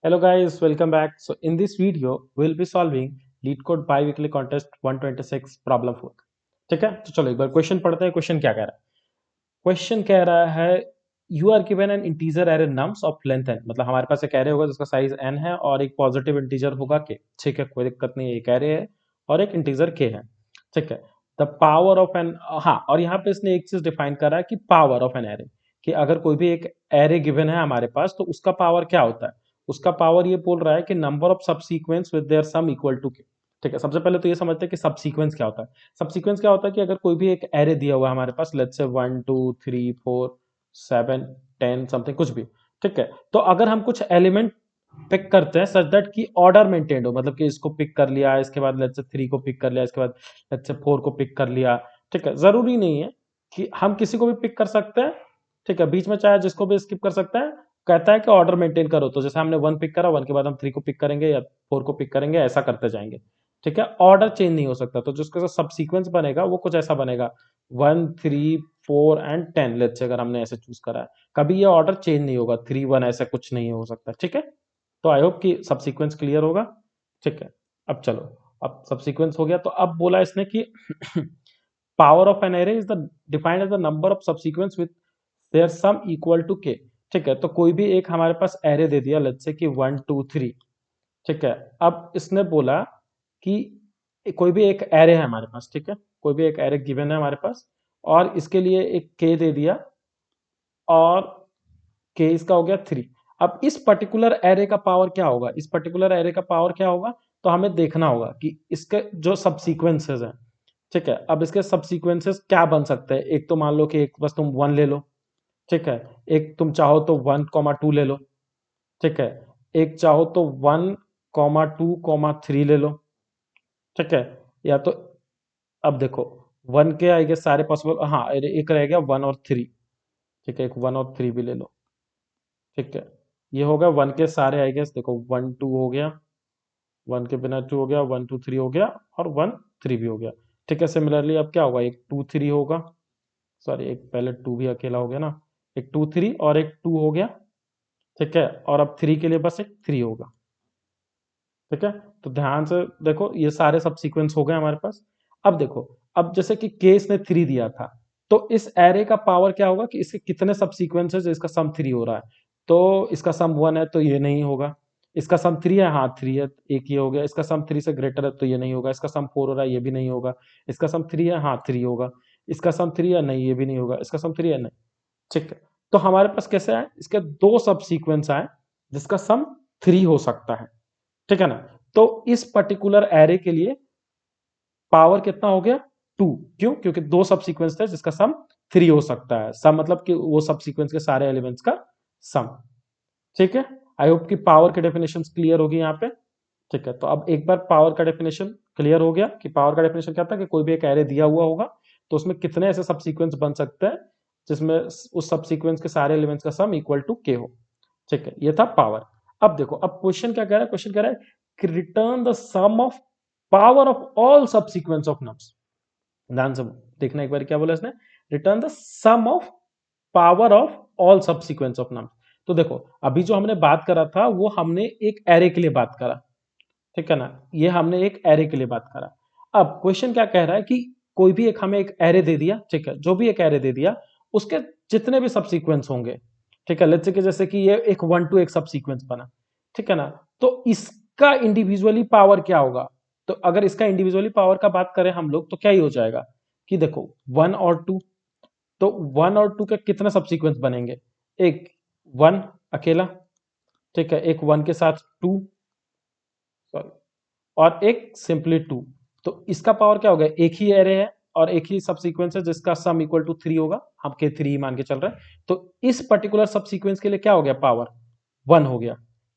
Hello guys, welcome back. So in this video, we'll be solving LeetCode bi-weekly contest 126 problem 4. ठीक है, तो चलो एक बार क्वेश्चन पढ़ते हैं. क्वेश्चन क्या कह रहा है? क्वेश्चन कह रहा है you are given an integer array nums of length n. मतलब हमारे पास एक एरे होगा जिसका साइज n है और एक पॉजिटिव इंटीजर होगा k. ठीक है, कोई दिक्कत नहीं है. एक एरे है और एक इंटीजर k है. ठीक है, द पावर ऑफ एन. हाँ, और यहाँ पे इसने एक चीज डिफाइन करा है कि पावर ऑफ एन एरे, कि अगर कोई भी एक एरे गिवन है हमारे पास तो उसका पावर क्या होता है. उसका पावर ये बोल रहा है कि नंबर ऑफ सब sequence with their sum equal to के. ठीक है, सबसे पहले तो ये समझते हैं कि सब सीक्वेंस क्या होता है. सब सीक्वेंस क्या होता है कि अगर कोई भी एक एरे दिया हुआ है हमारे पास, लेट्स से 1 2 3 4 7 10 समथिंग कुछ भी. ठीक है, तो अगर हम कुछ एलिमेंट पिक करते हैं सच दैट कि ऑर्डर मेंटेन्ड हो, मतलब कि इसको पिक कर लिया, इसके बाद लेट्स से 3 को पिक कर लिया, इसके बाद लेट्स से 4 को पिक कर लिया. ठीक है, जरूरी नहीं है कि हम किसी को भी पिक कर सकते हैं. ठीक है, बीच में चाहे जिसको भी स्किप कर सकते हैं. कहता है कि ऑर्डर मेंटेन करो, तो जैसे हमने 1 पिक करा, 1 के बाद हम 3 को पिक करेंगे या 4 को पिक करेंगे, ऐसा करते जाएंगे. ठीक है, ऑर्डर चेंज नहीं हो सकता. तो जिसका सब सीक्वेंस बनेगा वो कुछ ऐसा बनेगा 1 3 4 एंड 10. लेट्स से अगर हमने ऐसे चूज करा है, कभी ये ऑर्डर चेंज नहीं होगा. 3 1 ऐसा कुछ नहीं हो सकता. ठीक है, तो आई होप कि सब सीक्वेंस क्लियर होगा. ठीक है, अब चलो, अब सब सीक्वेंस हो गया. तो अब बोला इसने कि power of an array is the defined as the number of सब sequence with their sum equal to के. ठीक है, तो कोई भी एक हमारे पास एरे दे दिया, लेट्स से कि 1 2 3. ठीक है, अब इसने बोला कि कोई भी एक एरे है हमारे पास. ठीक है, कोई भी एक एरे गिवन है हमारे पास और इसके लिए एक के दे दिया और के इसका हो गया 3. अब इस पर्टिकुलर एरे का पावर क्या होगा, इस पर्टिकुलर एरे का पावर क्या होगा, तो हमें देखना होगा कि इसके जो सब सीक्वेंसेस हैं. ठीक है, अब इसके सब सीक्वेंसेस क्या बन सकते हैं. एक तो मान लो कि एक बस तुम 1 ले लो. ठीक है, एक तुम चाहो तो 1 2 ले लो. ठीक है, एक चाहो तो 1 2 3 ले लो. ठीक है, या तो अब देखो 1 के आई गेस सारे पॉसिबल. हाँ, एक रह गया 1 और 3. ठीक है, एक 1 और 3 भी ले लो. ठीक है, ये हो गया 1 के सारे आई गेस. देखो 1 2 हो गया, 1 के बिना 2 हो गया, 1 2 3 हो गया और 1 3 भी हो गया. ठीक है, सिमिलरली अब क्या होगा, एक 2 3 होगा. सॉरी, एक पहले 2 भी अकेला हो गया ना. एक 2 3 और एक 2 हो गया. ठीक है, और अब 3 के लिए बस एक 3 होगा. ठीक है, तो ध्यान से देखो, ये सारे सब सीक्वेंस हो गए हमारे पास. अब देखो, अब जैसे कि केस ने 3 दिया था, तो इस एरे का पावर क्या होगा कि इसके कितने सब सीक्वेंस है, इसका सम 3 हो रहा है. तो इसका सम 1 है तो ये नहीं होगा. इसका सम 3 है, हाँ 3 है, एक ये हो गया. इसका सम 3 से ग्रेटर है तो ये नहीं होगा. इसका सम 4 हो रहा है, ये भी नहीं होगा. इसका सम 3 है, हाँ 3 होगा. इसका सम 3 है, नहीं ये भी नहीं होगा. इसका सम 3 है, नहीं. ठीक है, तो हमारे पास कैसे आए, इसके दो सब सीक्वेंस आए जिसका सम 3 हो सकता है. ठीक है ना. तो इस पर्टिकुलर एरे के लिए पावर कितना हो गया 2. क्यों, क्योंकि दो सब सीक्वेंस थे जिसका सम 3 हो सकता है. सम मतलब कि वो सब सीक्वेंस के सारे एलिमेंट्स का सम. ठीक है, आई होप कि पावर की डेफिनेशन क्लियर होगी यहाँ पे. ठीक है, तो अब एक बार पावर का डेफिनेशन क्लियर हो गया कि पावर का डेफिनेशन क्या था, कि कोई भी एक एरे दिया हुआ होगा तो उसमें कितने ऐसे सब सीक्वेंस बन सकते हैं जिसमें उस सब सीक्वेंस के सारे एलिमेंट्स का सम इक्वल टू के हो. ठीक है, ये था पावर. अब देखो, अब क्वेश्चन क्या कह रहा है, क्वेश्चन कह रहा है कि return the sum of power of all sub sequence of nums. ध्यान से देखना एक बार क्या बोला इसने, return the sum of power of all sub sequence of nums. तो देखो, अभी जो हमने बात करा था वो हमने एक एरे के लिए बात करा. ठीक है ना, ये हमने एक एरे के लिए बात करा. अब क्वेश्चन क्या कह रहा है कि कोई भी एक हमें एक एरे दे दिया. ठीक है, जो भी एक एरे दे दिया उसके जितने भी सब सीक्वेंस होंगे. ठीक है, लेट्स से कि जैसे कि ये एक 1 2 एक सब सीक्वेंस बना. ठीक है ना, तो इसका इंडिविजुअली पावर क्या होगा. तो अगर इसका इंडिविजुअली पावर का बात करें हम लोग तो क्या ही हो जाएगा कि देखो 1 और 2. तो 1 और 2 के कितने सब सीक्वेंस बनेंगे, एक 1 अकेला. ठीक है, एक 1 के साथ 2, सॉरी, और एक सिंपली 2. तो इसका पावर क्या हो गया, एक ही एरे है और एक ही सब सीक्वेंस है जिसका सम इक्वल टू 3 होगा. हम के 3 मान के चल रहे हैं. तो इस पर्टिकुलर सब सीक्वेंस के लिए क्या हो गया, पावर 1 हो गया.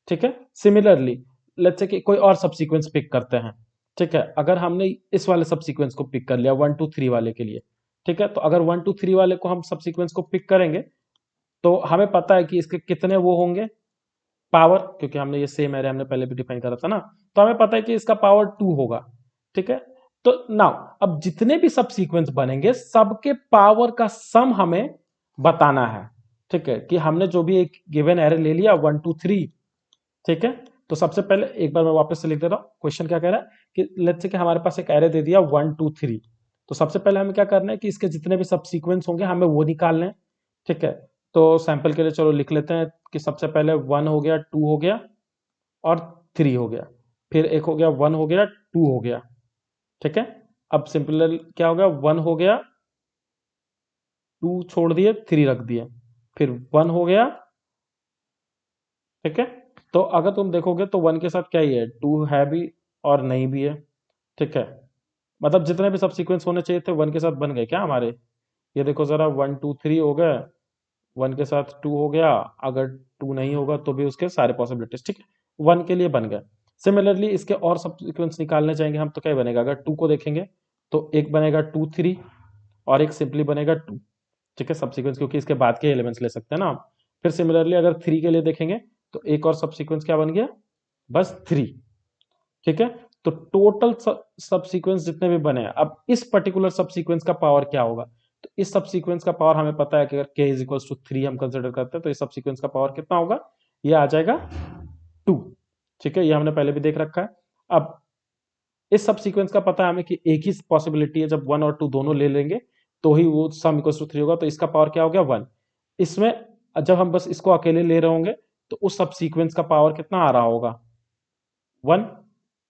ठीक है, सिमिलरली लेट्स से कि कोई और सब सीक्वेंस पिक करते हैं. ठीक है, अगर हमने इस वाले सब सीक्वेंस को पिक कर लिया 1 2 3 वाले के लिए. ठीक है, तो अगर 1 2 3 वाले को हम सब सीक्वेंस को पिक करेंगे तो हमें पता है कि इसके कितने वो होंगे पावर, क्योंकि हमने ये सेम एरे हमने पहले भी डिफाइन करा था ना. तो हमें पता है कि इसका पावर 2 होगा. ठीक है, तो नाउ अब जितने भी सब सीक्वेंस बनेंगे सबके पावर का सम हमें बताना है. ठीक है, कि हमने जो भी एक गिवन एरे ले लिया 1 2 3. ठीक है। तो सबसे पहले एक बार मैं वापस से लिख दे रहा हूँ, क्वेश्चन क्या कह रहा है कि लेट्स से कि हमारे पास एक एरे दे दिया 1 2 3। तो सबसे पहले हमें क्या करना है कि इसके जितने भी सब सीक्वेंस होंगे हमें वो निकालने हैं। ठीक है। तो सैंपल के लिए चलो लिख लेते हैं कि सबसे पहले 1 हो गया, 2 हो गया और 3 हो गया। फिर एक हो गया 1 हो गया, 2 हो गया। ठीक है। अब सिंपल क्या हो गया, 1 हो गया, 2 छोड़ दिए, 3 रख दिए, फिर 1 हो गया। ठीक है। तो अगर तुम देखोगे तो 1 के साथ क्या ही है, 2 है भी और नहीं भी है। ठीक है। मतलब जितने भी सब सीक्वेंस होने चाहिए थे 1 के साथ बन गए क्या हमारे। ये देखो जरा, 1 2 3 हो गए, 1 के साथ 2 हो गया, अगर 2 नहीं होगा तो भी उसके सारे पॉसिबिलिटीज। ठीक है, 1 के लिए बन गए। सिमिलरली इसके और सब सीक्वेंस निकालने चाहेंगे हम तो क्या बनेगा, अगर 2 को देखेंगे तो एक बनेगा 2 3 और एक सिंपली बनेगा 2। ठीक है, सब सीक्वेंस क्योंकि इसके बाद के एलिमेंट्स ले सकते हैं ना आप। फिर सिमिलरली अगर 3 के लिए देखेंगे तो एक और सब सीक्वेंस क्या बन गया, बस 3। ठीक है। तो टोटल सब सीक्वेंस जितने भी बने हैं, अब इस पर्टिकुलर सब सीक्वेंस का पावर क्या होगा। तो इस सब सीक्वेंस का पावर हमें पता है कि अगर k इज इक्वल टू 3 हम कंसिडर करते हैं तो इस सब सीक्वेंस का पावर कितना होगा, ये आ जाएगा 2। ठीक है, ये हमने पहले भी देख रखा है। अब इस सब सीक्वेंस का पता है हमें कि एक ही पॉसिबिलिटी है, जब 1 और 2 दोनों ले लेंगे तो ही वो सम इक्वल टू 3 होगा। तो इसका पावर क्या हो गया, 1। इसमें जब हम बस इसको अकेले ले रहे होंगे तो उस सब सीक्वेंस का पावर कितना आ रहा होगा, 1।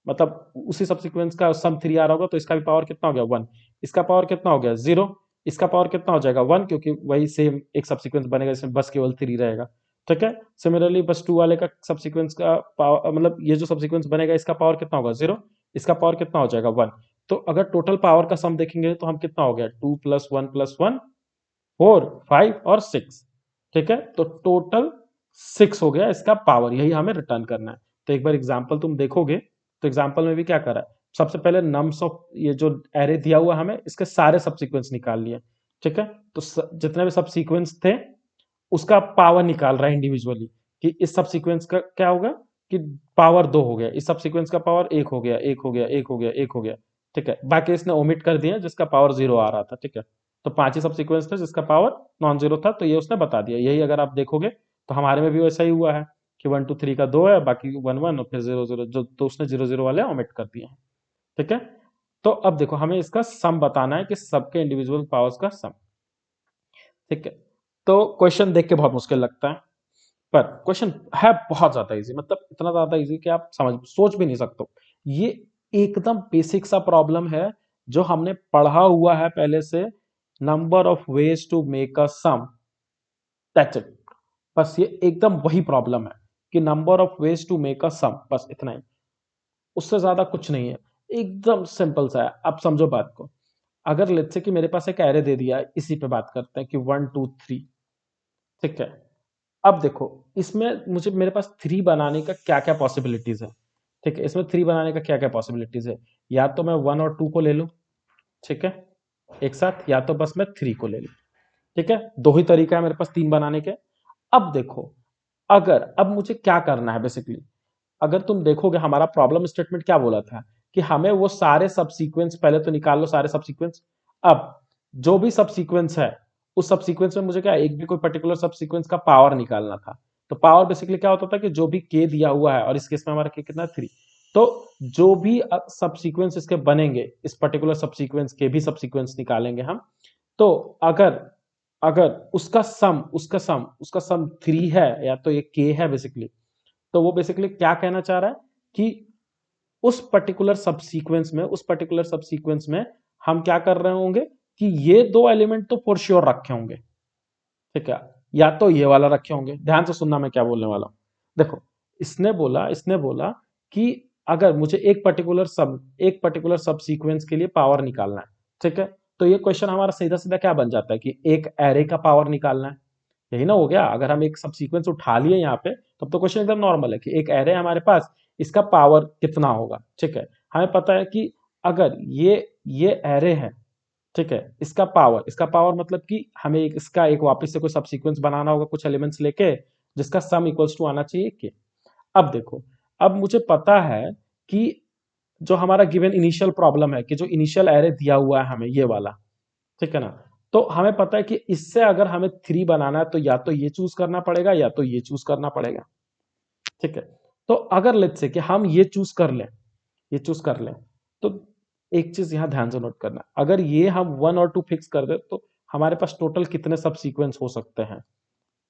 मतलब उसी सब सीक्वेंस का सम 3 आ रहा होगा तो इसका भी पावर कितना हो गया, 1। इसका पावर कितना हो गया, 0। इसका पावर कितना हो जाएगा, 1, क्योंकि वही सेम एक सब सीक्वेंस बनेगा जिसमें बस केवल 3 रहेगा। ठीक है। सिमिलरली बस 2 वाले का सब सीक्वेंस का पावर, मतलब ये जो सब सीक्वेंस बनेगा इसका पावर कितना होगा, 0। इसका पावर कितना हो जाएगा, 1। तो अगर टोटल पावर का सम देखेंगे तो हम कितना हो गया, 2 + 1 + 1 4 5 और 6। ठीक है। तो टोटल 6 हो गया इसका पावर, यही हमें रिटर्न करना है। तो एक बार एग्जांपल तुम देखोगे तो एग्जांपल में भी क्या करा है, सबसे पहले नम्स ऑफ ये जो एरे दिया हुआ हमें इसके सारे सब सीक्वेंस निकाल लिए। ठीक है। तो जितने भी सब सीक्वेंस थे उसका पावर निकाल रहा है इंडिविजुअली, कि इस सब सीक्वेंस का क्या होगा कि पावर 2 हो गया, इस सब सीक्वेंस का पावर 1 हो गया, 1 हो गया, 1 हो गया, 1 हो गया। ठीक है, बाकी इसने ओमिट कर दिया जिसका पावर 0 आ रहा था। ठीक है। तो 5 ही सब सीक्वेंस थे जिसका पावर नॉन जीरो था, तो ये उसने बता दिया। यही अगर आप देखोगे तो हमारे में भी वैसा ही हुआ है कि 1 2 3 का 2 है, बाकी 1 1 और फिर 0 0, जो तो उसने 0 0 वाले ओमिट कर दिए हैं। ठीक है। तो अब देखो हमें इसका सम बताना है कि सबके इंडिविजुअल पावर्स का सम। ठीक है। तो क्वेश्चन देख के बहुत मुश्किल लगता है, पर क्वेश्चन है बहुत ज्यादा इजी, मतलब इतना ज्यादा इजी कि आप समझ सोच भी नहीं सकते। ये एकदम बेसिक सा प्रॉब्लम है जो हमने पढ़ा हुआ है पहले से, number of ways to make a sum, that's it. बस ये एकदम वही प्रॉब्लम है कि number of ways to make a sum, बस इतना ही, उससे ज्यादा कुछ नहीं है। एकदम सिंपल सा है, आप समझो बात को। अगर लेट्स से कि मेरे पास एक एरे दे दिया है, इसी पे बात करते हैं कि 1 2 3। ठीक है। अब देखो इसमें मुझे मेरे पास 3 बनाने का क्या क्या पॉसिबिलिटीज है। ठीक है, इसमें 3 बनाने का क्या क्या पॉसिबिलिटीज है, या तो मैं 1 और 2 को ले लूं, ठीक है, एक साथ, या तो बस मैं 3 को ले लूं। ठीक है, दो ही तरीका है मेरे पास 3 बनाने के। अब देखो, अगर अब मुझे क्या करना है बेसिकली, अगर तुम देखोगे हमारा प्रॉब्लम स्टेटमेंट क्या बोला था कि हमें वो सारे सब सीक्वेंस पहले तो निकाल लो, सारे सब सीक्वेंस। अब जो भी सब सीक्वेंस है उस सब सीक्वेंस में मुझे क्या एक भी कोई पर्टिकुलर सब सीक्वेंस का पावर निकालना था। तो पावर बेसिकली क्या होता था कि जो भी के दिया हुआ है, और इस केस में हमारा के कितना, 3। तो जो भी सब सीक्वेंस इसके बनेंगे, इस पर्टिकुलर सब सीक्वेंस के भी सब सीक्वेंस निकालेंगे हम। तो अगर अगर उसका सम 3 है या तो ये के है बेसिकली, तो वो बेसिकली क्या कहना चाह रहा है कि उस पर्टिकुलर सब सीक्वेंस में हम क्या कर रहे होंगे कि ये दो एलिमेंट तो फॉर श्योर रखे होंगे। ठीक है, या तो ये वाला रखे होंगे। ध्यान से सुनना मैं क्या बोलने वाला हूं। देखो, इसने बोला कि अगर मुझे एक पर्टिकुलर सब सीक्वेंस के लिए पावर निकालना है। ठीक है। तो ये क्वेश्चन हमारा सीधा सीधा क्या बन जाता है कि एक एरे का पावर निकालना है। यही ना हो गया, अगर हम एक सब सीक्वेंस उठा लिए यहाँ पे तब तो क्वेश्चन एकदम नॉर्मल है कि एक एरे हमारे पास, इसका पावर कितना होगा। ठीक है, हमें पता है कि अगर ये एरे है, ठीक है, इसका पावर मतलब कि हमें इसका एक वापस से कोई सब सीक्वेंस बनाना होगा कुछ एलिमेंट्स लेके, जिसका सम इक्वल्स टू आना चाहिए के। अब देखो, अब मुझे पता है कि जो हमारा गिवन इनिशियल प्रॉब्लम है कि जो इनिशियल एरे दिया हुआ है हमें ये वाला, ठीक है ना, तो हमें पता है कि इससे अगर हमें 3 बनाना है तो या तो ये चूज करना पड़ेगा या तो ये चूज करना पड़ेगा। ठीक है। तो अगर लेट्स से कि हम ये चूज कर लें, ये चूज कर लें, तो एक चीज यहां ध्यान से नोट करना, अगर ये हम 1 और 2 फिक्स कर दे तो हमारे पास टोटल कितने सब सीक्वेंस हो सकते हैं?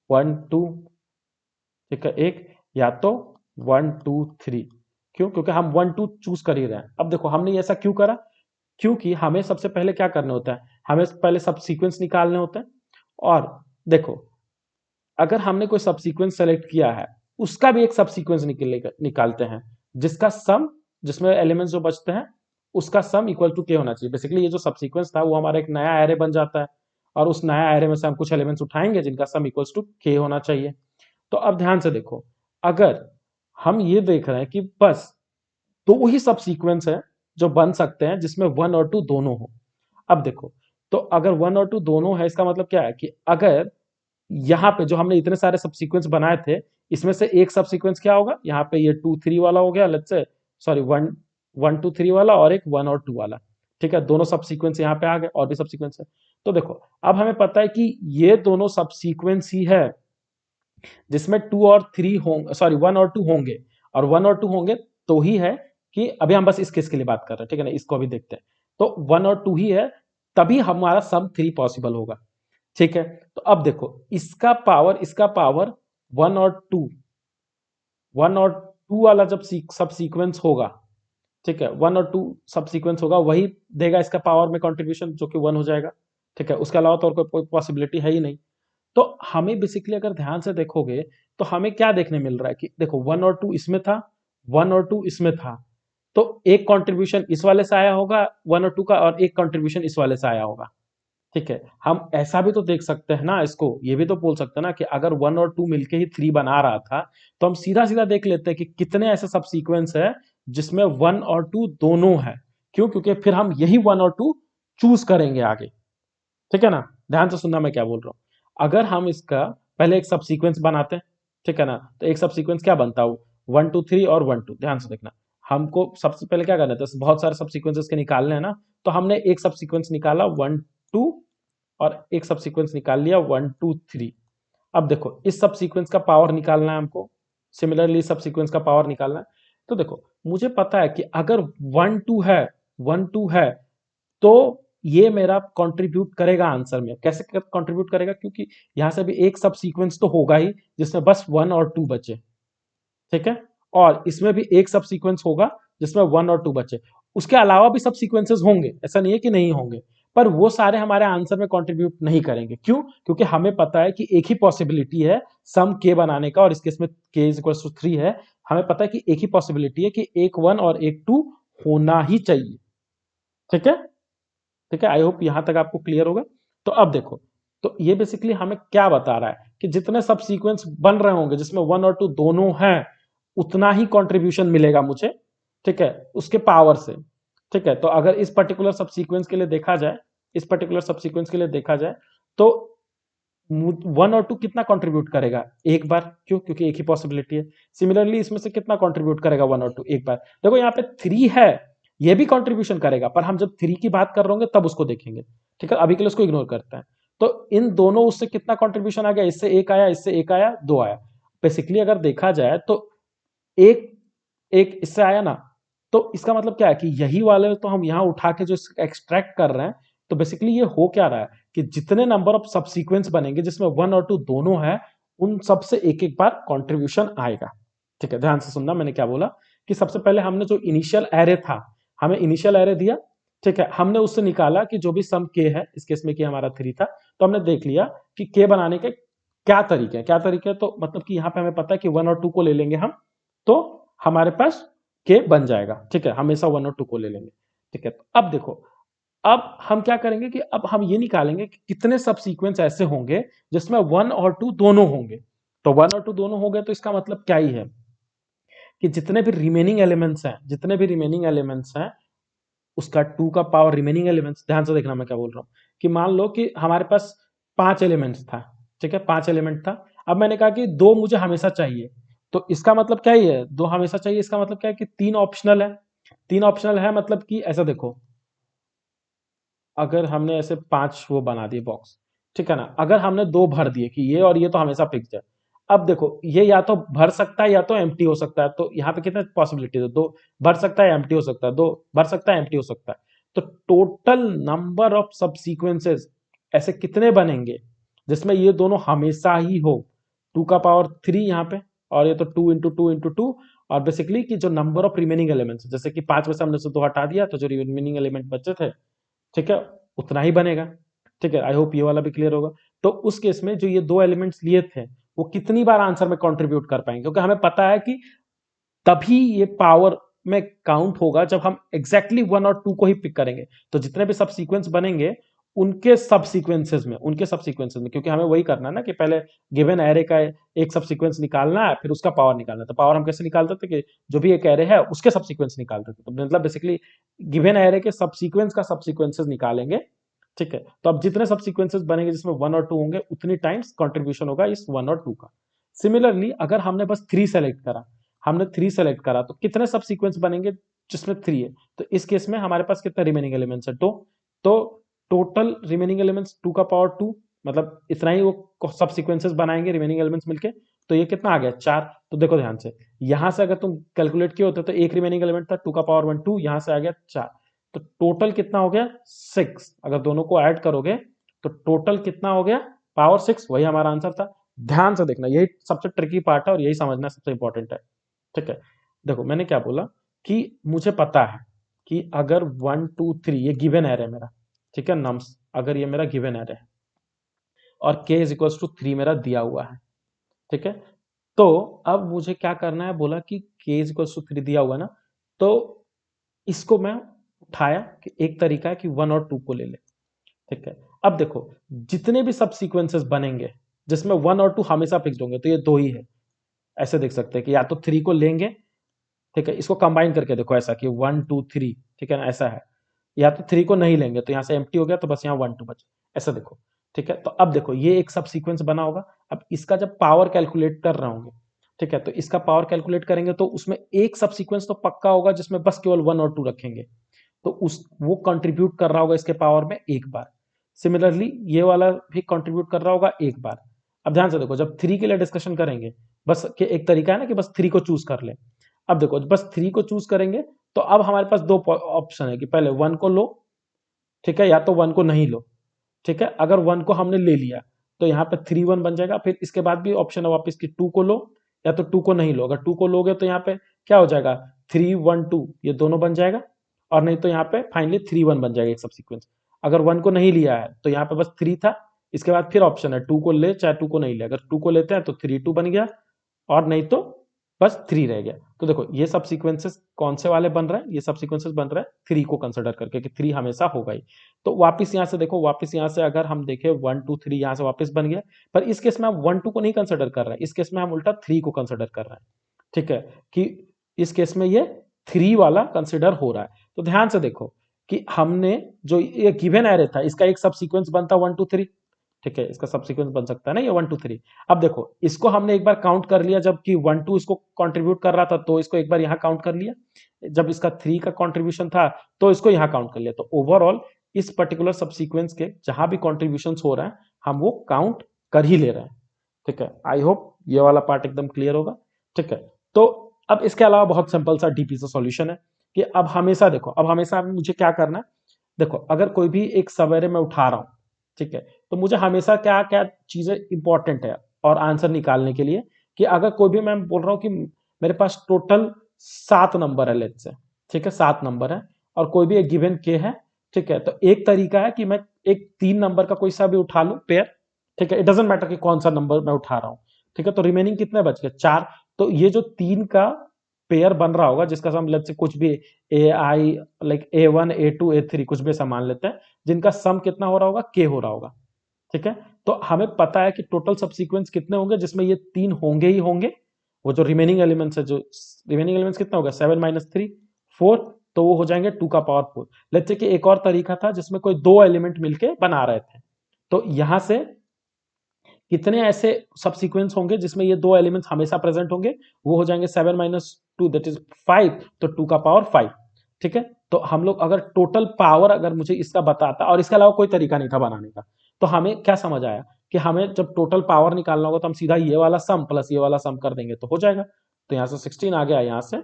1 2, ठीक है, एक, या तो 1 2 3। क्यों? क्योंकि हम 1 2 चूज कर ही रहे हैं। अब देखो हमने ऐसा क्यों करा, क्योंकि हमें सबसे पहले क्या करना होता है, हमें पहले सब सीक्वेंस निकालने होते हैं। और देखो, अगर हमने कोई सब सीक्वेंस सेलेक्ट किया है, उसका भी एक सब सीक्वेंस निकालते हैं, जिसका सम, जिसमें एलिमेंट्स जो बचते हैं उसका सम इक्वल टू के होना चाहिए। बेसिकली ये जो सब सीक्वेंस था वो हमारा एक नया एरे बन जाता है, और उस नया एरे में से हम कुछ एलिमेंट्स उठाएंगे जिनका सम इक्वल्स टू के होना चाहिए। तो अब ध्यान से देखो, अगर हम ये देख रहे हैं कि बस दो ही सब सीक्वेंस है जो बन सकते हैं जिसमें 1 और 2 दोनों हो। अब देखो, तो अगर 1 और 2 दोनों है, इसका मतलब क्या है कि अगर यहाँ पे जो हमने इतने सारे सब सीक्वेंस बनाए थे, इसमें से एक सब सीक्वेंस क्या होगा, यहाँ पे ये 2 3 वाला हो गया, लेट्स से, सॉरी, 1 1 2 3 वाला, और एक 1 और 2 वाला। ठीक है, दोनों सब सीक्वेंस यहाँ पे आ गए, और भी सब सीक्वेंस है। तो देखो, अब हमें पता है कि ये दोनों सब सीक्वेंस ही है जिसमें 2 और 3 होंगे, सॉरी 1 और 2 होंगे, और 1 और 2 होंगे तो ही है कि, अभी हम बस इस केस के लिए बात कर रहे हैं, ठीक है ना, इसको अभी देखते हैं। तो 1 और 2 ही है, तभी हमारा सम 3 पॉसिबल होगा। ठीक है, तो अब देखो, इसका पावर 1 और 2, 1 और 2 वाला जब सब सीक्वेंस होगा, ठीक है, 1 और 2 सब सीक्वेंस होगा, वही देगा इसका पावर में कंट्रीब्यूशन, जो कि 1 हो जाएगा। ठीक है, उसके अलावा तो और कोई पॉसिबिलिटी है ही नहीं। तो हमें बेसिकली अगर ध्यान से देखोगे, तो हमें क्या देखने मिल रहा है कि देखो, 1 और 2 इसमें था, 1 और 2 इसमें था, तो एक कंट्रीब्यूशन इस वाले से आया होगा 1 और 2 का, और एक कंट्रीब्यूशन इस वाले से आया होगा। ठीक है, हम ऐसा भी तो देख सकते हैं ना, इसको ये भी तो बोल सकते हैं ना कि अगर 1 और 2 मिलके ही 3 बना रहा था, तो हम सीधा सीधा देख लेते हैं कि कितने ऐसे सब सीक्वेंस है जिसमें 1 और 2 दोनों है। क्यों? क्योंकि फिर हम यही 1 और 2 चूज करेंगे आगे। ठीक है ना, ध्यान से सुनना मैं क्या बोल रहा हूं। अगर हम इसका पहले एक सब सीक्वेंस बनाते हैं, ठीक है ना, तो एक सब सीक्वेंस क्या बनता है, 1 2 3 और 1 2। ध्यान से देखना, हमको सबसे पहले क्या करना था, बहुत सारे सब सीक्वेंसेस के निकालने हैं ना, तो हमने एक सब सीक्वेंस निकाला 1 2, और एक सब सीक्वेंस निकाल लिया 1 2 3। अब देखो, इस सब सीक्वेंस का पावर निकालना है हमको, सिमिलरली सब सीक्वेंस का पावर निकालना है। तो देखो, मुझे पता है कि अगर 1 2 है तो ये मेरा कंट्रीब्यूट करेगा आंसर में। कैसे कंट्रीब्यूट करेगा? क्योंकि यहां से भी एक सब सीक्वेंस तो होगा ही जिसमें बस 1 और 2 बचे। ठीक है, और इसमें भी एक सब सीक्वेंस होगा जिसमें 1 और 2 बचे। उसके अलावा भी सब सीक्वेंसेस होंगे, ऐसा नहीं है कि नहीं होंगे, पर वो सारे हमारे आंसर में कंट्रीब्यूट नहीं करेंगे। क्यों? क्योंकि हमें पता है कि एक ही पॉसिबिलिटी है सम के बनाने का, और इस केस में के इज इक्वल टू 3 है। हमें पता है कि एक ही पॉसिबिलिटी है कि एक 1 और एक 2 होना ही चाहिए। ठीक है, ठीक है, आई होप यहां तक आपको क्लियर होगा। तो अब देखो, तो ये बेसिकली हमें क्या बता रहा है कि जितने सब सीक्वेंस बन रहे होंगे जिसमें 1 और 2 दोनों हैं, उतना ही कंट्रीब्यूशन मिलेगा मुझे। ठीक है, उसके पावर से। ठीक है, तो अगर इस पर्टिकुलर सब सीक्वेंस के लिए देखा जाए, इस पर्टिकुलर सब सीक्वेंस के लिए देखा जाए, तो 1 और 2 कितना कंट्रीब्यूट करेगा, एक बार। क्यों? क्योंकि एक ही पॉसिबिलिटी है। सिमिलरली इसमें से कितना कंट्रीब्यूट करेगा 1 और 2, एक बार। देखो यहाँ पे 3 है, ये भी कंट्रीब्यूशन करेगा, पर हम जब 3 की बात कर रहे होंगे तब उसको देखेंगे। ठीक है, अभी के लिए उसको इग्नोर करते हैं। तो इन दोनों, उससे कितना कंट्रीब्यूशन आ गया, इससे एक आया, इससे एक आया, 2 आया। बेसिकली अगर देखा जाए तो एक एक इससे आया ना, तो इसका मतलब क्या है कि यही वाले तो हम यहां उठा के जो एक्सट्रैक्ट कर रहे हैं। तो बेसिकली ये हो क्या रहा है कि जितने नंबर ऑफ सब सीक्वेंस बनेंगे जिसमें 1 और 2 दोनों है, उन सबसे एक एक बार कंट्रीब्यूशन आएगा। ठीक है, ध्यान से सुनना मैंने क्या बोला, कि सबसे पहले हमने जो इनिशियल एरे था, हमें इनिशियल एरे दिया। ठीक है, हमने उससे निकाला कि जो भी सम के है, इस केस में के हमारा 3 था, तो हमने देख लिया कि के बनाने के क्या तरीके हैं, क्या तरीके हैं। तो मतलब कि यहाँ पे हमें पता है कि 1 और 2 को ले लेंगे हम, तो हमारे पास के बन जाएगा। ठीक है, हमेशा 1 और 2 को ले लेंगे। ठीक है, तो अब देखो, अब हम क्या करेंगे कि अब हम ये निकालेंगे कि कितने सब सीक्वेंस ऐसे होंगे जिसमें 1 और 2 दोनों होंगे। तो 1 और 2 दोनों हो गए, तो इसका मतलब क्या ही है कि जितने भी रिमेनिंग एलिमेंट्स हैं, जितने भी रिमेनिंग एलिमेंट्स हैं, उसका 2 का पावर रिमेनिंग एलिमेंट्स। ध्यान से देखना मैं क्या बोल रहा हूं, कि मान लो कि हमारे पास 5 एलिमेंट्स था। ठीक है, 5 एलिमेंट था। अब मैंने कहा कि 2 मुझे हमेशा चाहिए, तो इसका मतलब क्या ही है, 2 हमेशा चाहिए, इसका मतलब क्या है कि 3 ऑप्शनल है। 3 ऑप्शनल है, मतलब कि ऐसा देखो, अगर हमने ऐसे 5 वो बना दिए बॉक्स, ठीक है ना, अगर हमने 2 भर दिए कि ये और ये तो हमेशा फिक्स है, अब देखो ये या तो भर सकता है या तो एम्प्टी हो सकता है, तो यहाँ पे कितने पॉसिबिलिटी है, दो भर सकता है, एम्प्टी हो सकता है, दो भर सकता है, एम्प्टी हो सकता है। तो टोटल नंबर ऑफ सब सीक्वेंसेस ऐसे कितने बनेंगे जिसमें ये दोनों हमेशा ही हो, 2 का पावर 3 यहाँ पे, और ये तो 2 × 2 × 2, और बेसिकली कि जो नंबर ऑफ रिमेनिंग एलिमेंट्स, जैसे कि 5 में से हमने से 2 हटा दिया तो जो रिमेनिंग एलिमेंट बचे थे, ठीक है, उतना ही बनेगा। ठीक है, आई होप ये वाला भी क्लियर होगा। तो उस केस में जो ये दो एलिमेंट्स लिए थे वो कितनी बार आंसर में कंट्रीब्यूट कर पाएंगे, क्योंकि हमें पता है कि तभी ये पावर में काउंट होगा जब हम एग्जैक्टली 1 और 2 को ही पिक करेंगे। तो जितने भी सब सीक्वेंस बनेंगे उनके सब सीक्वेंसेस में, क्योंकि हमें वही करना है ना कि पहले गिवन एरे का एक सब सीक्वेंस निकालना है, फिर उसका पावर निकालना है। तो पावर हम कैसे निकालते थे कि जो भी एक एरे है उसके सब सीक्वेंस निकालते थे, तो मतलब बेसिकली गिवन एरे के सब सीक्वेंस का सब सीक्वेंसेस निकालेंगे। ठीक है, तो अब जितने सब सीक्वेंसेस बनेंगे जिसमें 1 और 2 होंगे उतनी टाइम्स कंट्रीब्यूशन होगा इस 1 और 2 का। सिमिलरली अगर हमने बस 3 सेलेक्ट करा, तो कितने सब सीक्वेंस बनेंगे जिसमें 3 है, तो इस केस में हमारे पास कितने रिमेनिंग एलिमेंट्स है, तो टोटल रिमेनिंग एलिमेंट्स 2 का पावर 2, मतलब इतना ही वो सब सीक्वेंसेस बनाएंगे रिमेनिंग एलिमेंट्स मिलके। तो ये कितना आ गया 4। तो देखो ध्यान से, यहां से अगर तुम कैलकुलेट किए होते तो एक रिमेनिंग एलिमेंट था 2 का पावर 1 2, यहां से आ गया 4, तो टोटल कितना हो गया 6। अगर दोनों को ऐड करोगे तो टोटल कितना हो गया पावर 6, वही हमारा आंसर था। ध्यान से देखना, यही सबसे ट्रिकी पार्ट है और यही समझना सबसे इंपॉर्टेंट है। ठीक है, देखो मैंने क्या बोला कि मुझे पता है कि अगर 1 2 3 ये गिवन एरे मेरा, ठीक है नम्स, अगर ये मेरा गिवन एरे है और k इज इक्वल टू 3 मेरा दिया हुआ है, ठीक है, तो अब मुझे क्या करना है, बोला कि k इज इक्वल टू 3 दिया हुआ है ना, तो इसको मैं उठाया कि एक तरीका है कि 1 और 2 को ले ले। ठीक है, अब देखो जितने भी सब सीक्वेंसेस बनेंगे जिसमें 1 और 2 हमेशा फिक्स्ड होंगे, तो ये दो ही है। ऐसे देख सकते हैं कि या तो 3 को लेंगे, ठीक है, इसको कंबाइन करके देखो ऐसा कि 1 2 3, ठीक है ना, ऐसा है, या तो 3 को नहीं लेंगे तो यहां से एम्प्टी हो गया तो बस यहाँ 1 2 बचे, ऐसा देखो। ठीक है, तो अब देखो ये एक सब सीक्वेंस बना होगा। अब इसका जब पावर कैलकुलेट कर रहे होंगे, ठीक है, तो इसका पावर कैलकुलेट करेंगे तो उसमें एक सब सीक्वेंस तो पक्का होगा जिसमें बस केवल 1 और 2 रखेंगे, तो उस वो कंट्रीब्यूट कर रहा होगा इसके पावर में एक बार। सिमिलरली ये वाला भी कंट्रीब्यूट कर रहा होगा एक बार। अब ध्यान से देखो, जब 3 के लिए डिस्कशन करेंगे, बस कि एक तरीका है ना कि बस 3 को चूज कर ले। अब देखो बस 3 को चूज करेंगे तो अब हमारे पास दो ऑप्शन है कि पहले 1 को लो, ठीक है, या तो 1 को नहीं लो। ठीक है, अगर 1 को हमने ले लिया तो यहाँ पे 3 1 बन जाएगा, फिर इसके बाद भी ऑप्शन है वापस कि 2 को लो या तो 2 को नहीं लो। अगर 2 को लोगे तो यहाँ पे क्या हो जाएगा, 3 1 2 ये दोनों बन जाएगा, और नहीं तो यहाँ पे फाइनली 3 1 बन जाएगा एक सब सीक्वेंस। अगर 1 को नहीं लिया है तो यहाँ पे बस 3 था, इसके बाद फिर ऑप्शन है 2 को ले चाहे 2 को नहीं ले। अगर 2 को लेते हैं तो 3 2 बन गया, और नहीं तो बस 3 रह गया। तो देखो ये सब सीक्वेंसेस कौन से वाले बन रहे हैं, ये सब सीक्वेंसेस बन रहे हैं 3 को कंसिडर करके कि 3 हमेशा होगा ही। तो वापस यहां से देखो, वापस यहां से अगर हम देखें 1 2 3 यहां से वापस बन गया, पर इस केस में हम 1 2 को नहीं कंसिडर कर रहे हैं, इस केस में हम उल्टा 3 को कंसिडर कर रहे हैं। ठीक है, कि इस केस में ये 3 वाला कंसिडर हो रहा है। तो ध्यान से देखो कि हमने जो ये गिवन एरे था इसका एक सब सीक्वेंस बनता 1 2 3, ठीक है, इसका सब सीक्वेंस बन सकता है ना ये 1 2 3। अब देखो इसको हमने एक बार काउंट कर लिया, जबकि 1 2 इसको कंट्रीब्यूट कर रहा था तो इसको एक बार यहाँ काउंट कर लिया, जब इसका 3 का कंट्रीब्यूशन था तो इसको यहाँ काउंट कर लिया। तो ओवरऑल इस पर्टिकुलर सब सीक्वेंस के जहां भी कॉन्ट्रीब्यूशन हो रहा है हम वो काउंट कर ही ले रहे हैं। ठीक है, आई होप ये वाला पार्ट एकदम क्लियर होगा। ठीक है, तो अब इसके अलावा बहुत सिंपल सा डीपी सा सॉल्यूशन है कि अब हमेशा देखो, अब हमेशा मुझे क्या करना है, देखो अगर कोई भी एक सवेरे में उठा रहा हूं, ठीक है, तो मुझे हमेशा क्या क्या चीजें इंपॉर्टेंट है और आंसर निकालने के लिए, कि अगर कोई भी मैं बोल रहा हूं कि मेरे पास टोटल 7 नंबर है लेट्स से, ठीक है 7 नंबर है और कोई भी एक गिवन के है, ठीक है, तो एक तरीका है कि मैं एक 3 नंबर का कोई सा भी उठा लूं पेयर, ठीक है, इट डजेंट मैटर कि कौन सा नंबर मैं उठा रहा हूं। ठीक है, तो रिमेनिंग कितने बच गए 4। तो ये जो 3 का पेयर बन रहा होगा जिसका सम लेट्स से कुछ भी ए I like A1 A2 A3 कुछ भी सामान लेते हैं, जिनका सम कितना हो रहा होगा के हो रहा होगा। ठीक है, तो हमें पता है कि टोटल सबसीक्वेंस कितने होंगे जिसमें ये 3 होंगे ही होंगे। वो जो रिमेनिंग एलिमेंट्स है, जो रिमेनिंग एलिमेंट्स कितना होगा 7 - 3 4, तो वो हो जाएंगे 2 का पावर 4। लेट्स से कि एक और तरीका था जिसमें कोई दो एलिमेंट मिलके बना रहे थे, तो यहां से कितने ऐसे सब सीक्वेंस होंगे जिसमें ये दो एलिमेंट्स हमेशा प्रेजेंट होंगे, वो हो जाएंगे 7 - 2 दैट इज 5, तो 2 का पावर 5। ठीक है, तो हम लोग अगर टोटल पावर अगर मुझे इसका बताता और इसके अलावा कोई तरीका नहीं था बनाने का, तो हमें क्या समझ आया कि हमें जब टोटल पावर निकालना होगा तो हम सीधा ये वाला सम प्लस ये वाला सम कर देंगे तो हो जाएगा। तो यहाँ से 16 आ गया, यहाँ से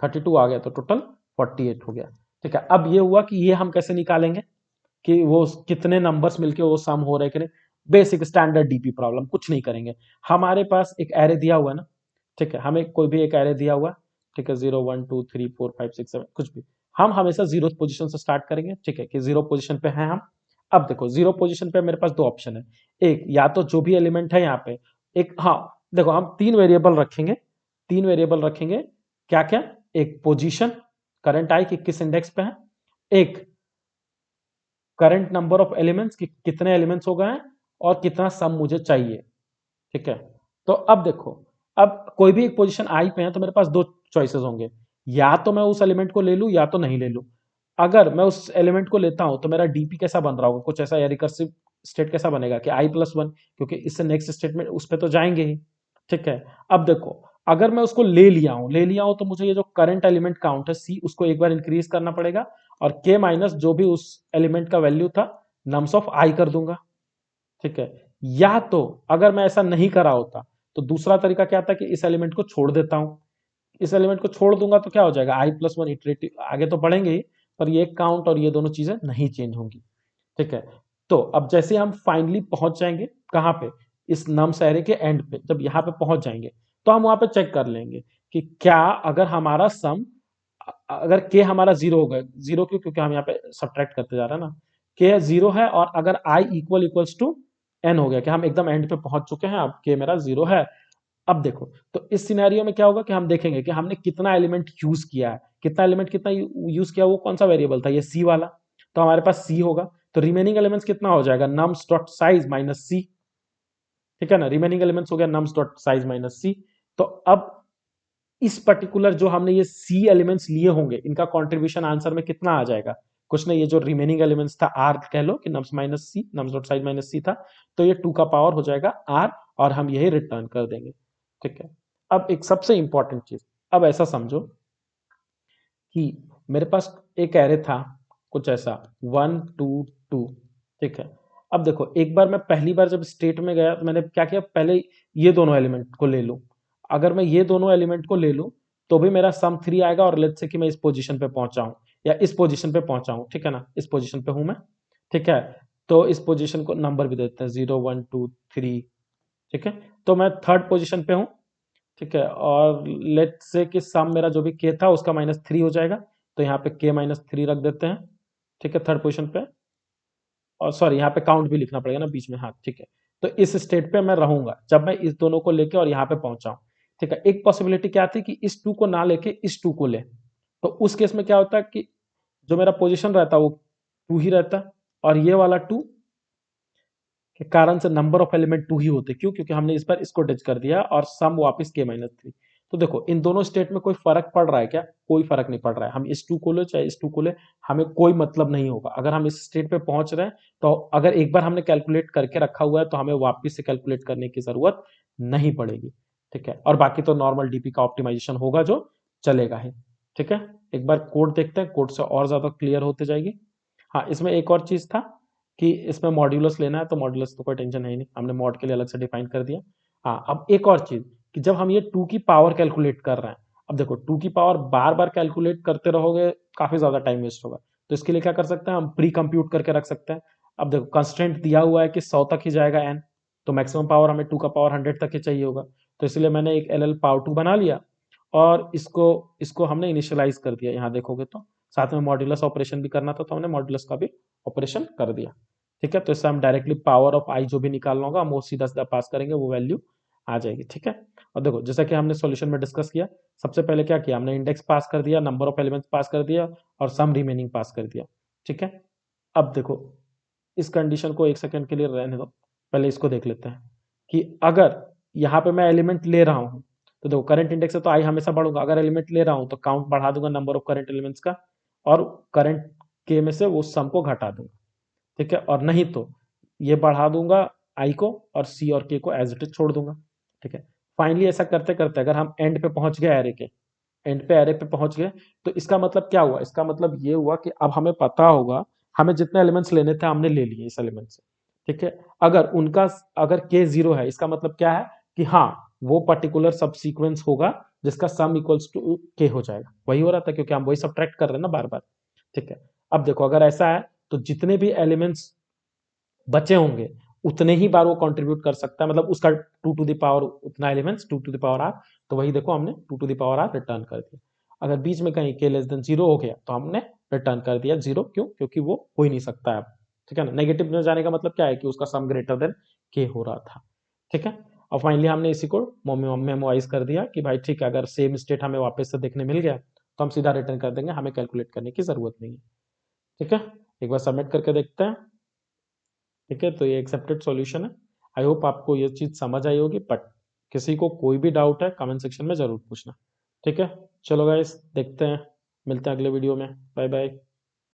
32 आ गया, तो टोटल 48 हो गया। ठीक है, अब ये हुआ कि ये हम कैसे निकालेंगे कि वो कितने नंबर्स मिलके वो सम हो रहे कि नहीं। बेसिक स्टैंडर्ड डीपी प्रॉब्लम, कुछ नहीं करेंगे। हमारे पास एक एरे दिया हुआ है ना, ठीक है, हमें कोई भी एक एरे दिया हुआ है, ठीक है, 0 1 2 3 4 5 6 7 कुछ भी। हम हमेशा जीरो पोजीशन से स्टार्ट करेंगे, ठीक है, कि जीरो पोजीशन पे हैं हम। अब देखो जीरो पोजीशन पे मेरे पास दो ऑप्शन है। एक, या तो जो भी एलिमेंट है यहाँ पे, एक, हाँ देखो हम तीन वेरिएबल रखेंगे, तीन वेरिएबल रखेंगे। क्या क्या? एक पोजीशन, करंट आई कि किस इंडेक्स पे है। एक करंट नंबर ऑफ एलिमेंट्स कि कितने एलिमेंट्स हो गए हैं और कितना सम मुझे चाहिए। ठीक है, तो अब देखो, अब कोई भी एक पोजीशन आई पे है तो मेरे पास दो चॉइसेस होंगे, या तो मैं उस एलिमेंट को ले लूं या तो नहीं ले लूं। अगर मैं उस एलिमेंट को लेता हूं तो मेरा डीपी कैसा बन रहा होगा, कुछ ऐसा, या रिकर्सिव स्टेट कैसा बनेगा कि i+1, क्योंकि इससे नेक्स्ट स्टेटमेंट उस पर तो जाएंगे ही। ठीक है, अब देखो, अगर मैं उसको ले लिया हूं तो मुझे ये जो करंट एलिमेंट काउंट है सी, उसको एक बार इंक्रीज करना पड़ेगा, और के माइनस जो भी उस एलिमेंट का वैल्यू था नम्स ऑफ आई कर दूंगा। ठीक है, या तो अगर मैं ऐसा नहीं करा होता तो दूसरा तरीका क्या था कि इस एलिमेंट को छोड़ देता हूं। इस एलिमेंट को छोड़ दूंगा तो क्या हो जाएगा, i+1 इटरेटिव आगे तो बढ़ेंगे ही, पर ये काउंट और ये दोनों चीजें नहीं चेंज होंगी। ठीक है, तो अब जैसे हम फाइनली पहुंच जाएंगे कहां पे, इस नम्स एरे के एंड पे, जब यहां पे पहुंच जाएंगे तो हम वहां पे चेक कर लेंगे कि क्या अगर हमारा सम, अगर के हमारा जीरो होगा, जीरो क्यों, क्योंकि हम यहाँ पे सब्ट्रैक्ट करते जा रहे हैं ना, के जीरो है और अगर आई इक्वल्स टू एन हो गया कि हम एकदम एंड पे पहुंच चुके हैं, अब के मेरा जीरो है। अब देखो, तो इस सिनेरियो में क्या होगा कि हम देखेंगे कि हमने कितना एलिमेंट यूज किया है, कितना एलिमेंट कितना यूज किया, वो कौन सा वेरिएबल था, ये सी वाला, तो हमारे पास सी होगा। तो रिमेनिंग एलिमेंट्स कितना हो जाएगा, नम्स डॉट साइज माइनस सी। ठीक है ना, रिमेनिंग एलिमेंट्स हो गया नम्स डॉट साइज माइनस सी। तो अब इस पर्टिकुलर जो हमने ये सी एलिमेंट्स लिए होंगे, इनका कंट्रीब्यूशन आंसर में कितना आ जाएगा, कुछ नहीं, ये जो रिमेनिंग एलिमेंट्स था आर कह लो कि नम्स माइनस सी, नम्स डॉट साइज माइनस सी था, तो ये 2 का पावर हो जाएगा आर, और हम यही रिटर्न कर देंगे। ठीक है, अब एक सबसे इंपॉर्टेंट चीज, अब ऐसा समझो कि मेरे पास एक एरे था कुछ ऐसा 1 2 2। ठीक है, अब देखो, एक बार मैं पहली बार जब स्टेट में गया तो मैंने क्या किया, पहले ये दोनों एलिमेंट को ले लूं। अगर मैं ये दोनों एलिमेंट को ले लूं तो भी मेरा सम 3 आएगा, और लेट्स से कि मैं इस पोजीशन पे पहुंचा हूं या इस पोजीशन पे पहुंचा हूं, ठीक है ना, इस पोजीशन पे हूं मैं। ठीक है, तो इस पोजीशन को नंबर भी देते हैं 0 1 2 3। ठीक है, तो मैं थर्ड पोजीशन पे हूं। ठीक है, और लेट से कि सम मेरा जो भी के था उसका -3 हो जाएगा, तो यहाँ पे के -3 रख देते हैं। ठीक है, थर्ड पोजीशन पे, और सॉरी यहाँ पे काउंट भी लिखना पड़ेगा ना बीच में, हाँ ठीक है। तो इस स्टेट पे मैं रहूंगा जब मैं इस दोनों को लेके और यहाँ पे पहुंचा हूं। ठीक है, एक पॉसिबिलिटी क्या थी कि इस 2 को ना लेके इस 2 को ले, तो उस केस में क्या होता है कि जो मेरा पोजीशन रहता वो 2 ही रहता, और ये वाला 2 के कारण से नंबर ऑफ एलिमेंट 2 ही होते, क्यों, क्योंकि हमने इस पर इसको टच कर दिया और सम वापस के-3। तो देखो, इन दोनों स्टेट में कोई फर्क पड़ रहा है क्या, कोई फर्क नहीं पड़ रहा है, हम इस 2 को ले चाहे इस 2 को ले, हमें कोई मतलब नहीं होगा। अगर हम इस स्टेट पे पहुंच रहे हैं तो अगर एक बार हमने कैलकुलेट करके रखा हुआ है तो हमें वापस से कैलकुलेट करने की जरूरत नहीं पड़ेगी। ठीक है, और बाकी तो नॉर्मल डीपी का ऑप्टिमाइजेशन होगा जो चलेगा ही। ठीक है, एक बार कोड देखते हैं, कोड से और ज्यादा क्लियर होते जाएगी। हाँ, इसमें एक और चीज था कि इसमें मॉड्यूलस लेना है, तो मॉड्यूलस तो कोई टेंशन है ही नहीं, हमने मॉड के लिए अलग से डिफाइन कर दिया। हाँ, अब एक और चीज कि जब हम ये 2 की पावर कैलकुलेट कर रहे हैं, अब देखो 2 की पावर बार बार कैलकुलेट करते रहोगे, काफी ज्यादा टाइम वेस्ट होगा। तो इसके लिए क्या कर सकते हैं, हम प्री कंप्यूट करके रख सकते हैं। अब देखो, कंस्ट्रेंट दिया हुआ है कि 100 तक ही जाएगा एन, तो मैक्सिमम पावर हमें 2 का पावर 100 तक ही चाहिए होगा। तो इसलिए मैंने एक एल एल पावर 2 बना लिया, और इसको इसको हमने इनिशियलाइज कर दिया। यहाँ देखोगे तो साथ में मॉड्यूलस ऑपरेशन भी करना था, तो हमने मॉड्यूलस का भी ऑपरेशन कर दिया। ठीक है, तो इससे हम डायरेक्टली पावर ऑफ आई जो भी निकालना होगा हम वो सीधा सीधा पास करेंगे, वो वैल्यू आ जाएगी। ठीक है, और देखो जैसा कि हमने सॉल्यूशन में डिस्कस किया, सबसे पहले क्या किया हमने, इंडेक्स पास कर दिया, नंबर ऑफ एलिमेंट्स पास कर दिया, और सम रिमेनिंग पास कर दिया। ठीक है, अब देखो, इस कंडीशन को एक सेकंड के लिए रहने दो, पहले इसको देख लेते हैं कि अगर यहाँ पे मैं एलिमेंट ले रहा हूँ, तो देखो करंट इंडेक्स है तो आई हमेशा बढ़ूंगा, अगर एलिमेंट ले रहा हूँ तो काउंट बढ़ा दूंगा नंबर ऑफ करंट एलिमेंट्स का, और करंट के में से वो सम को घटा दूंगा। ठीक है, और नहीं तो ये बढ़ा दूंगा आई को, और सी और के को एज इट इज छोड़ दूंगा। ठीक है, फाइनली ऐसा करते करते अगर हम एंड पे पहुंच गए, एरे के एंड पे, एरे पे पहुंच गए, तो इसका मतलब क्या हुआ, इसका मतलब ये हुआ कि अब हमें पता होगा हमें जितने एलिमेंट्स लेने थे हमने ले लिए इस एलिमेंट से। ठीक है। अगर के जीरो है, इसका मतलब क्या है कि हाँ वो पर्टिकुलर सब सीक्वेंस होगा जिसका सम इक्वल्स टू के हो जाएगा। वही हो रहा था क्योंकि हम वही सब्ट्रैक्ट कर रहे हैं ना बार बार। ठीक है। अब देखो अगर ऐसा है तो जितने भी एलिमेंट्स बचे होंगे उतने ही बार वो कंट्रीब्यूट कर सकता है, मतलब उसका टू टू द पावर उतना elements two to the power r. तो वही देखो हमने two to the power r return कर दिया। अगर बीच में कहीं के लेस देन जीरो हो गया तो हमने रिटर्न कर दिया जीरो। क्यों? क्योंकि वो हो ही नहीं सकता है अब। ठीक है ना। नेगेटिव में जाने का मतलब क्या है कि उसका सम ग्रेटर देन के हो रहा था। ठीक है। और फाइनली हमने इसी को मेमोराइज कर दिया कि भाई ठीक है, अगर सेम स्टेट हमें वापस से देखने मिल गया तो हम सीधा रिटर्न कर देंगे, हमें कैलकुलेट करने की जरूरत नहीं है। ठीक है। एक बार सबमिट करके देखते हैं। ठीक है। तो ये एक्सेप्टेड सॉल्यूशन है। आई होप आपको ये चीज समझ आई होगी, बट किसी को कोई भी डाउट है कमेंट सेक्शन में जरूर पूछना। ठीक है। चलो गाइस देखते हैं, मिलते हैं अगले वीडियो में। Bye bye.